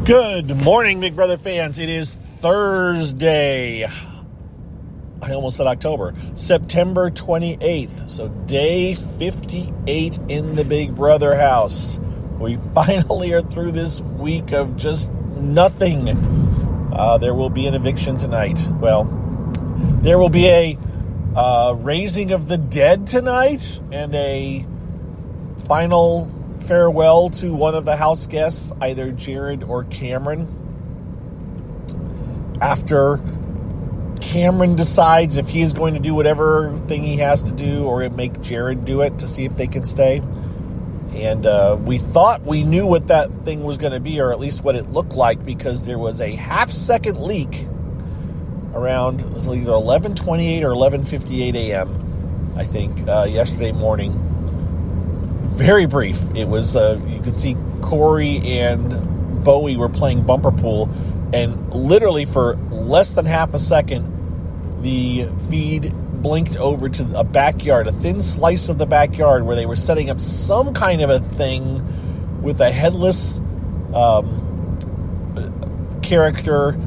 Good morning, Big Brother fans. It is Thursday. I almost said October. September 28th. So day 58 in the Big Brother house. We finally are through this week of just nothing. There will be an eviction tonight. Well, there will be a raising of the dead tonight and a final farewell to one of the house guests, either Jared or Cameron. After Cameron decides if he is going to do whatever thing he has to do or make Jared do it to see if they can stay. And we thought we knew what that thing was going to be, or at least what it looked like, because there was a half-second leak around, it was either 11:28 or 11:58 a.m., I think, yesterday morning. Very brief. It was, you could see Corey and Bowie were playing bumper pool, and literally for less than half a second, the feed blinked over to a backyard, a thin slice of the backyard where they were setting up some kind of a thing with a headless character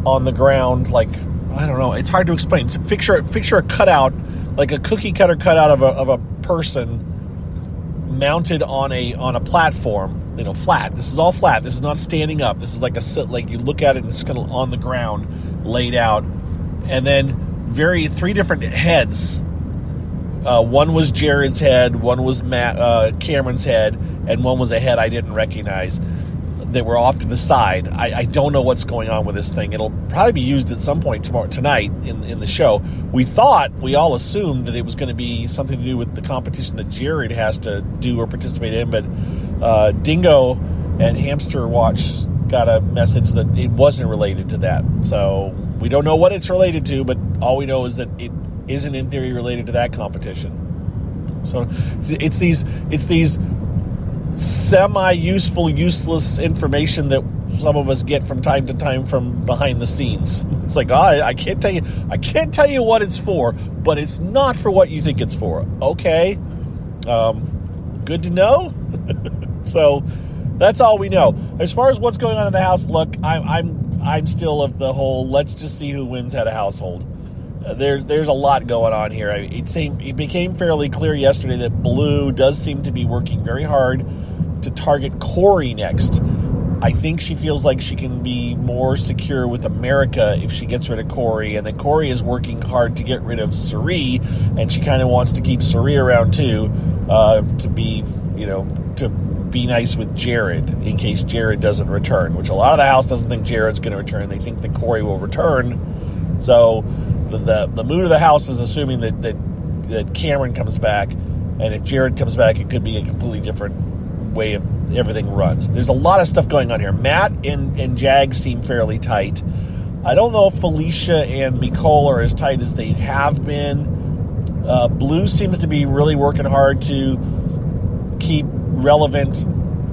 on the ground. Like, I don't know, it's hard to explain. Picture a cutout, like a cookie cutter cutout of a person mounted on a platform, flat. This is all flat. This is not standing up. This is like you look at it and it's kind of on the ground, laid out. And then three different heads. One was Jared's head, one was Cameron's head, and one was a head I didn't recognize. They were off to the side. I don't know what's going on with this thing. It'll probably be used at some point tonight in the show. We all assumed that it was going to be something to do with the competition that Jared has to do or participate in, but Dingo and Hamster Watch got a message that it wasn't related to that. So we don't know what it's related to, but all we know is that it isn't in theory related to that competition. So it's these semi-useful, useless information that some of us get from time to time from behind the scenes. It's like, I can't tell you what it's for, but it's not for what you think it's for. Okay, good to know. So that's all we know as far as what's going on in the house. Look, I'm still of the whole let's just see who wins at a household. There's a lot going on here. It became fairly clear yesterday that Blue does seem to be working very hard to target Corey next. I think she feels like she can be more secure with America if she gets rid of Corey, and then Corey is working hard to get rid of Cirie, and she kind of wants to keep Cirie around too, to be nice with Jared in case Jared doesn't return, which a lot of the house doesn't think Jared's going to return. They think that Corey will return. So the mood of the house is assuming that Cameron comes back, and if Jared comes back, it could be a completely different way of everything runs. There's a lot of stuff going on here. Matt and Jag seem fairly tight. I don't know if Felicia and Nicole are as tight as they have been. Blue seems to be really working hard to keep relevant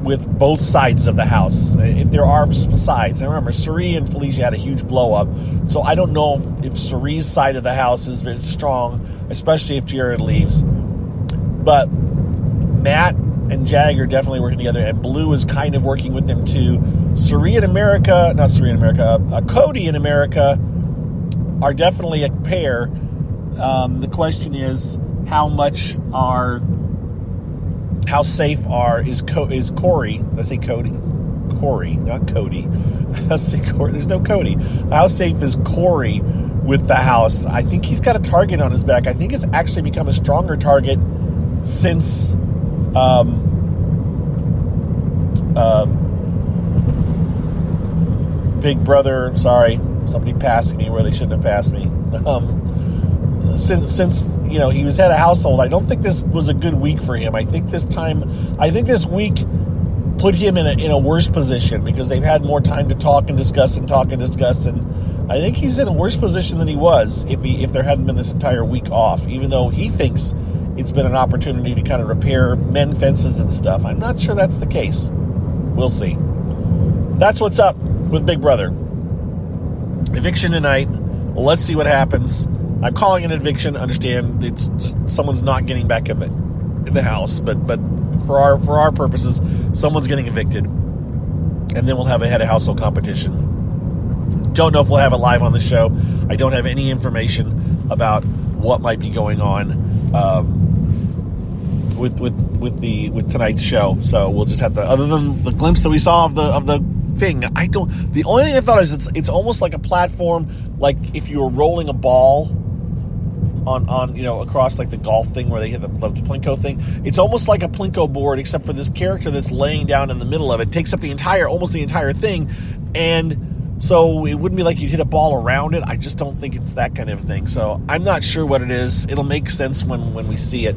with both sides of the house, if there are sides. And remember, Cirie and Felicia had a huge blow-up, so I don't know if Cirie's side of the house is very strong, especially if Jared leaves. But Matt and Jag are definitely working together, and Blue is kind of working with them too. Cody and America are definitely a pair. The question is, how safe is Corey? Let's say Cody. Corey, not Cody. Let's say Corey. There's no Cody. How safe is Corey with the house? I think he's got a target on his back. I think it's actually become a stronger target since Big Brother. Sorry, somebody passed me where they shouldn't have passed me. Since he was head of household, I don't think this was a good week for him. I think this week put him in a worse position because they've had more time to talk and discuss, and I think he's in a worse position than he was if there hadn't been this entire week off, even though he thinks it's been an opportunity to kind of repair mend fences and stuff. I'm not sure that's the case. We'll see. That's what's up with Big Brother. Eviction tonight. Well, let's see what happens. I'm calling it an eviction. Understand, it's just someone's not getting back in the house, but for our purposes, someone's getting evicted. and then we'll have a head of household competition. Don't know if we'll have it live on the show. I don't have any information about what might be going on with tonight's show. So we'll just have to, other than the glimpse that we saw of the thing, the only thing I thought is it's almost like a platform, like if you were rolling a ball on across like the golf thing where they hit the Plinko thing. It's almost like a Plinko board, except for this character that's laying down in the middle of it takes up almost the entire thing, and so it wouldn't be like you'd hit a ball around it. I just don't think it's that kind of thing. So I'm not sure what it is. It'll make sense when we see it.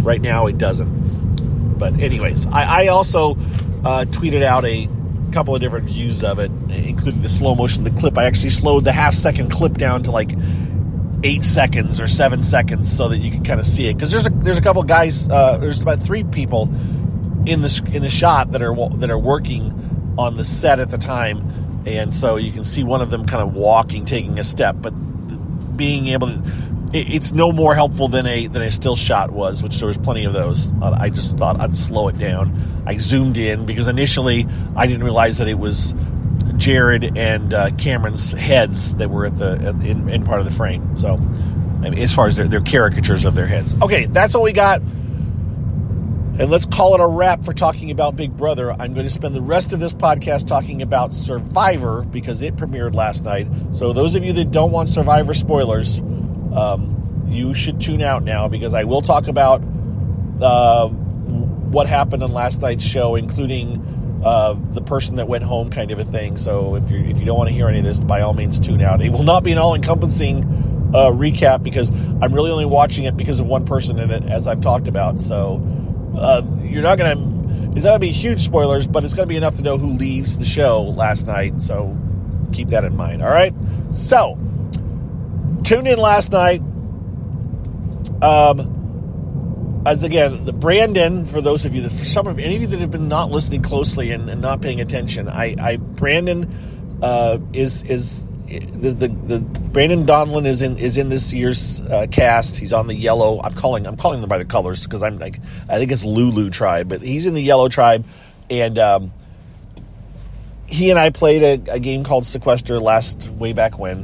Right now it doesn't. But anyways, I also tweeted out a couple of different views of it, including the slow motion, the clip. I actually slowed the half-second clip down to like 8 seconds or 7 seconds so that you can kind of see it. Because there's a couple of guys, there's about 3 people in the shot that are working on the set at the time, and so you can see one of them kind of walking, taking a step. But being able to, it's no more helpful than a still shot was, which there was plenty of those. I just thought I'd slow it down. I zoomed in because initially I didn't realize that it was Jared and Cameron's heads that were in part of the frame. So, I mean, as far as their caricatures of their heads. Okay, that's all we got. And let's call it a wrap for talking about Big Brother. I'm going to spend the rest of this podcast talking about Survivor because it premiered last night. So those of you that don't want Survivor spoilers, you should tune out now because I will talk about what happened on last night's show, including the person that went home kind of a thing. So if you don't want to hear any of this, by all means tune out. It will not be an all-encompassing recap because I'm really only watching it because of one person in it, as I've talked about. So it's not going to be huge spoilers, but it's going to be enough to know who leaves the show last night. So keep that in mind. All right. So tuned in last night. As again, Brandon, for those of you any of you that have been not listening closely and not paying attention, Brandon Brandon Donlin is in this year's cast. He's on the yellow. I'm calling them by the colors because I think it's Lulu tribe, but he's in the yellow tribe, and he and I played a game called Sequester way back when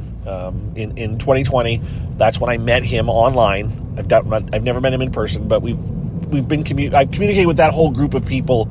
in 2020. That's when I met him online. I've never met him in person, but I've communicated with that whole group of people,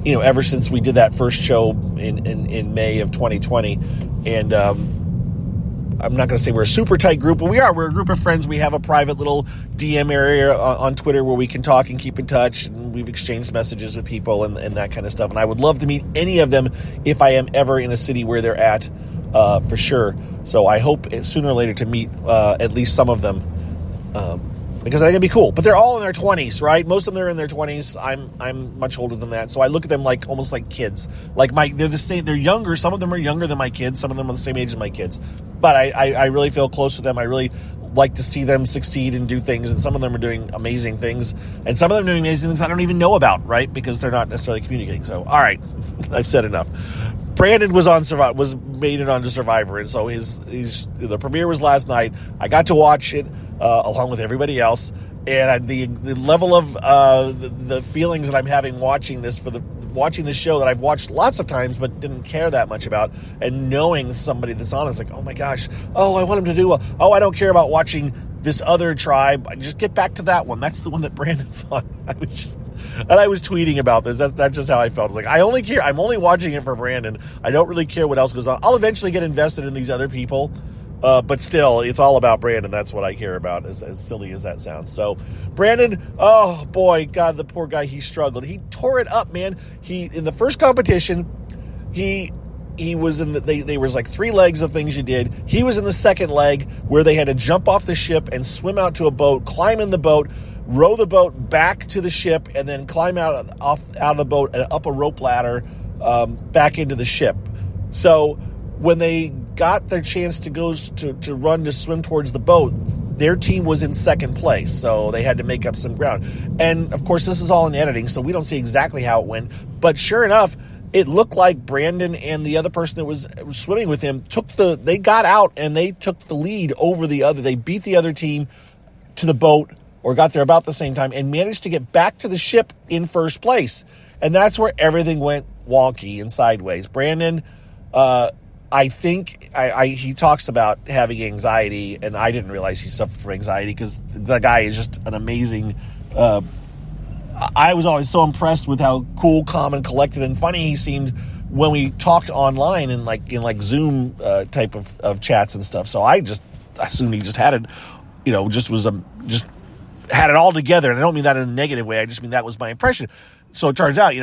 ever since we did that first show in May of 2020. And I'm not going to say we're a super tight group, but we're a group of friends. We have a private little DM area on Twitter where we can talk and keep in touch, and we've exchanged messages with people and that kind of stuff. And I would love to meet any of them if I am ever in a city where they're at, for sure. So I hope sooner or later to meet at least some of them, because I think it'd be cool. But they're all in their 20s, right? Most of them are in their 20s. I'm much older than that, so I look at them like almost like kids. Like they're the same. They're younger. Some of them are younger than my kids. Some of them are the same age as my kids. But I really feel close to them. I really like to see them succeed and do things. And some of them are doing amazing things, and some of them are doing amazing things I don't even know about, right? Because they're not necessarily communicating. So, all right, I've said enough. Brandon was made it onto Survivor, and so the premiere was last night. I got to watch it along with everybody else, and the level of the feelings that I'm having watching this show that I've watched lots of times but didn't care that much about, and knowing somebody that's on it's like, oh my gosh, I want him to do I don't care about watching this other tribe. I just get back to that one. That's the one that Brandon's on. I was tweeting about this. That's just how I felt. Like, I'm only watching it for Brandon. I don't really care what else goes on. I'll eventually get invested in these other people, but still, it's all about Brandon. That's what I care about, as silly as that sounds. So, Brandon, oh boy, God, the poor guy, he struggled. He tore it up, man. In the first competition, he was in there was like 3 legs of things you did. He was in the second leg where they had to jump off the ship and swim out to a boat, climb in the boat, row the boat back to the ship, and then climb out of the boat and up a rope ladder back into the ship. So when they got their chance to go to run to swim towards the boat, their team was in second place, so they had to make up some ground. And of course, this is all in editing, so we don't see exactly how it went. But sure enough, it looked like Brandon and the other person that was swimming with him they got out and they took the lead over the other. They beat the other team to the boat, or got there about the same time, and managed to get back to the ship in first place. And that's where everything went wonky and sideways. Brandon, I think he talks about having anxiety, and I didn't realize he suffered from anxiety because the guy is just an amazing. I was always so impressed with how cool, calm, and collected and funny he seemed when we talked online in Zoom type of chats and stuff. So I just assumed he just had it, just had it all together. And I don't mean that in a negative way. I just mean that was my impression. So it turns out,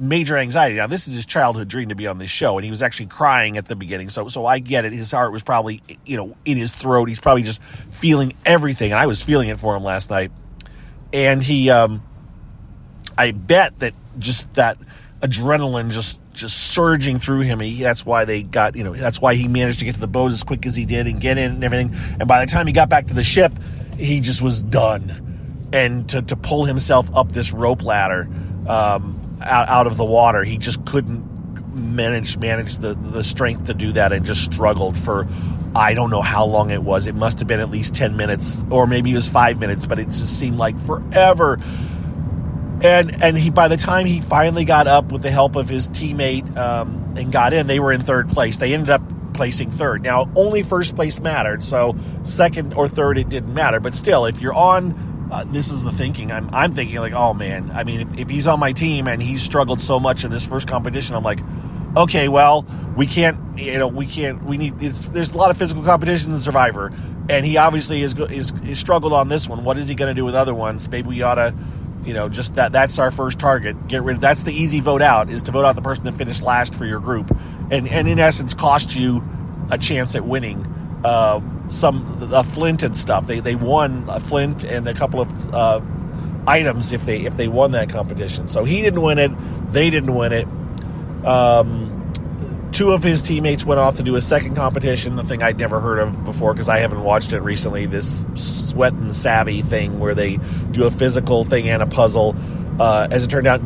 major anxiety. Now, this is his childhood dream to be on this show, and he was actually crying at the beginning. So I get it. His heart was probably, in his throat. He's probably just feeling everything, and I was feeling it for him last night. And he, I bet that just that adrenaline just surging through him. That's why they got, that's why he managed to get to the boat as quick as he did and get in and everything. And by the time he got back to the ship, he just was done. And to pull himself up this rope ladder out of the water, he just couldn't manage the strength to do that, and just struggled for, I don't know how long it was. It must have been at least 10 minutes, or maybe it was 5 minutes, but it just seemed like forever. And he, by the time he finally got up with the help of his teammate and got in, they were in third place. They ended up placing third. Now, only first place mattered, so second or third, it didn't matter. But still, if you're on, this is the thinking. I'm thinking like, oh man, I mean, if he's on my team and he's struggled so much in this first competition, I'm like, okay, well, we need. There's a lot of physical competition in Survivor, and he obviously is struggled on this one. What is he going to do with other ones? Maybe we ought to. Just that's our first target. Get rid of, that's the easy vote out, is to vote out the person that finished last for your group. And in essence cost you a chance at winning a flint and stuff. They won a flint and a couple of items if they won that competition. So he didn't win it, they didn't win it. Two of his teammates went off to do a second competition, the thing I'd never heard of before because I haven't watched it recently, this Sweat and Savvy thing where they do a physical thing and a puzzle. As it turned out,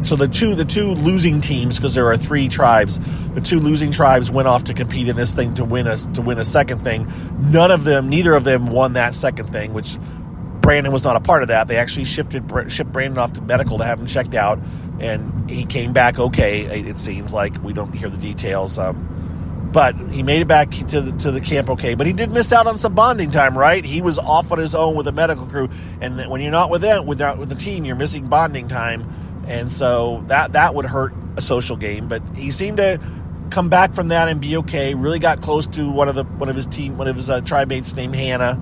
so the two losing teams, because there are 3 tribes, the 2 losing tribes went off to compete in this thing to win a second thing. Neither of them won that second thing, which Brandon was not a part of that. They actually shipped Brandon off to medical to have him checked out. And he came back okay, it seems like. We don't hear the details. But he made it back to the camp okay. But he did miss out on some bonding time, right? He was off on his own with a medical crew. And when you're not with them, with the team, you're missing bonding time. And so that would hurt a social game. But he seemed to come back from that and be okay. Really got close to one of his tribe mates named Hannah.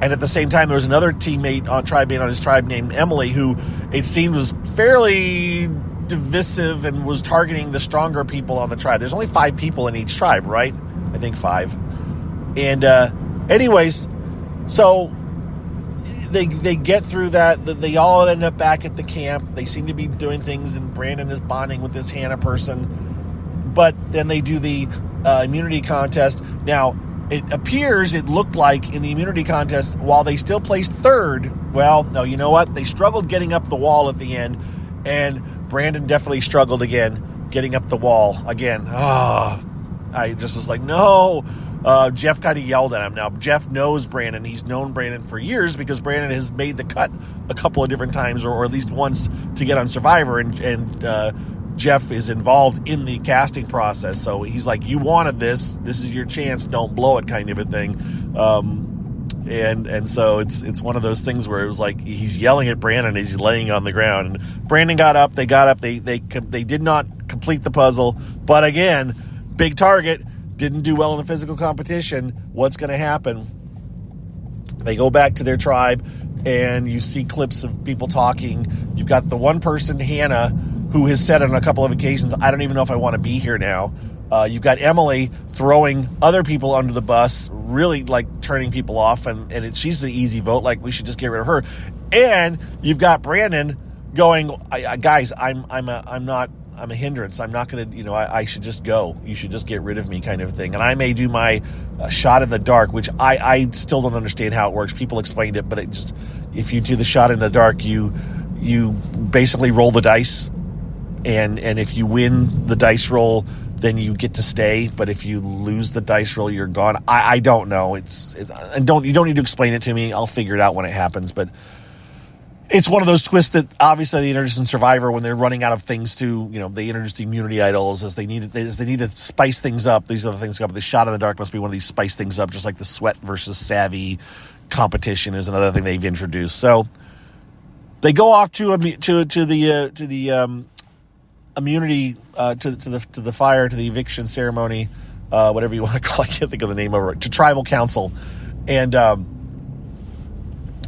And at the same time, there was another teammate on his tribe named Emily, who it seemed was fairly divisive and was targeting the stronger people on the tribe. There's only 5 people in each tribe, right? I think 5. And anyways, so they get through that. They all end up back at the camp. They seem to be doing things, and Brandon is bonding with this Hannah person. But then they do the immunity contest. Now, it looked like in the immunity contest, while they still placed third, well, no, you know what? They struggled getting up the wall at the end, and Brandon definitely struggled again getting up the wall again. Oh, I just was like, no. Jeff kind of yelled at him. Now, Jeff knows Brandon. He's known Brandon for years because Brandon has made the cut a couple of different times, or at least once, to get on Survivor, and Jeff is involved in the casting process. So he's like, you wanted this is your chance, don't blow it, kind of a thing. And so it's one of those things where it was like he's yelling at Brandon as he's laying on the ground, and Brandon got up, they did not complete the puzzle, but again, big target, didn't do well in a physical competition. What's going to happen? They go back to their tribe, and you see clips of people talking. You've got the one person, Hannah, who has said on a couple of occasions, I don't even know if I want to be here now. You've got Emily throwing other people under the bus, really like turning people off, and she's the easy vote, like we should just get rid of her. And you've got Brandon going, guys, I'm a hindrance. I'm not going to, I should just go. You should just get rid of me, kind of thing. And I may do my shot in the dark, which I still don't understand how it works. People explained it, but if you do the shot in the dark, you basically roll the dice. And if you win the dice roll, then you get to stay. But if you lose the dice roll, you're gone. I don't know. You don't need to explain it to me. I'll figure it out when it happens. But it's one of those twists that obviously they introduced in Survivor when they're running out of things to, they introduced the immunity idols as they need to spice things up. These other things come up. The shot in the dark must be one of these spice things up, just like the sweat versus savvy competition is another thing they've introduced. So they go off to the immunity to the fire, to the eviction ceremony, whatever you want to call it. I can't think of the name of it, to tribal council. And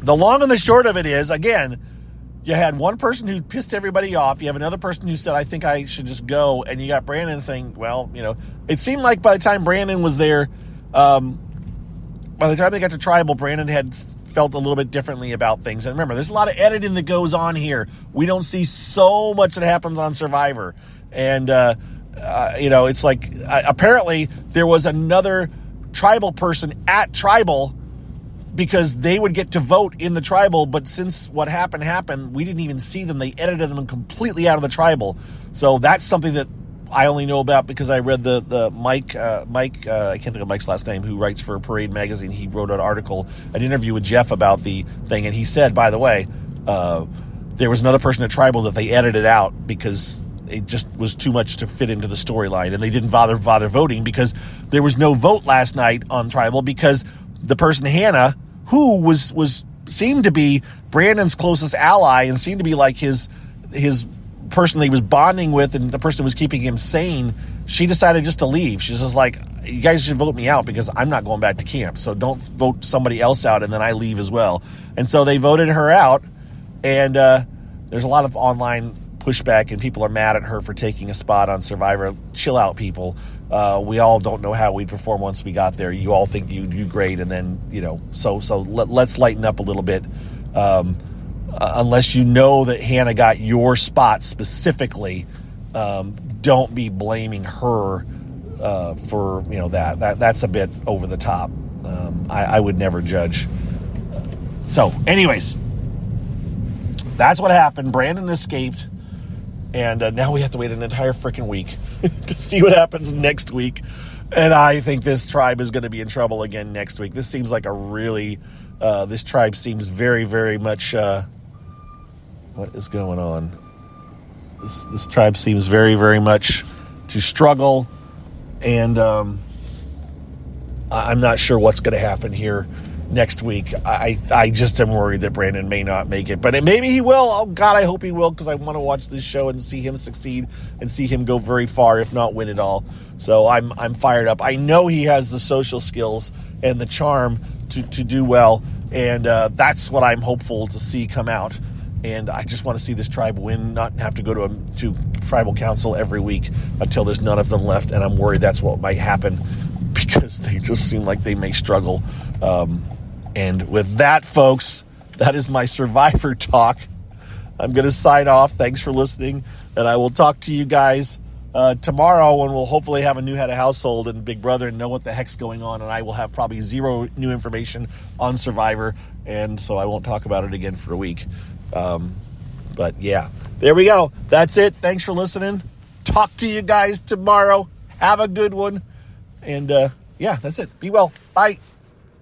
the long and the short of it is, again, you had one person who pissed everybody off. You have another person who said, I think I should just go. And you got Brandon saying, well, it seemed like by the time Brandon was there, by the time they got to tribal, Brandon had felt a little bit differently about things. And remember, there's a lot of editing that goes on here. We don't see so much that happens on Survivor. And, it's like, apparently there was another tribal person at tribal because they would get to vote in the tribal, but since what happened, we didn't even see them. They edited them completely out of the tribal. So that's something that I only know about because I read the Mike, I can't think of Mike's last name, who writes for Parade Magazine. He wrote an interview with Jeff about the thing, and he said, by the way, there was another person at tribal that they edited out because it just was too much to fit into the storyline, and they didn't bother voting because there was no vote last night on tribal because the person Hannah, who seemed to be Brandon's closest ally and seemed to be like his person that he was bonding with and the person who was keeping him sane, she decided just to leave. She's just like, you guys should vote me out because I'm not going back to camp. So don't vote somebody else out and then I leave as well. And so they voted her out, and there's a lot of online pushback and people are mad at her for taking a spot on Survivor. Chill out, people. We all don't know how we'd perform once we got there. You all think you do great, and then, so let's lighten up a little bit. Unless you know that Hannah got your spot specifically, don't be blaming her for that's a bit over the top. I would never judge. So, anyways, that's what happened. Brandon escaped. And now we have to wait an entire freaking week to see what happens next week. And I think this tribe is going to be in trouble again next week. This seems like this tribe seems very, very much, what is going on? This tribe seems very, very much to struggle. And I'm not sure what's going to happen here next week. I just am worried that Brandon may not make it, but maybe he will. Oh God, I hope he will, because I want to watch this show and see him succeed and see him go very far, if not win it all. So I'm fired up. I know he has the social skills and the charm to do well, and that's what I'm hopeful to see come out. And I just want to see this tribe win, not have to go to tribal council every week until there's none of them left. And I'm worried that's what might happen because they just seem like they may struggle. And with that, folks, that is my Survivor talk. I'm going to sign off. Thanks for listening. And I will talk to you guys tomorrow when we'll hopefully have a new head of household and Big Brother and know what the heck's going on. And I will have probably zero new information on Survivor. And so I won't talk about it again for a week. But yeah, there we go. That's it. Thanks for listening. Talk to you guys tomorrow. Have a good one. And yeah, that's it. Be well. Bye.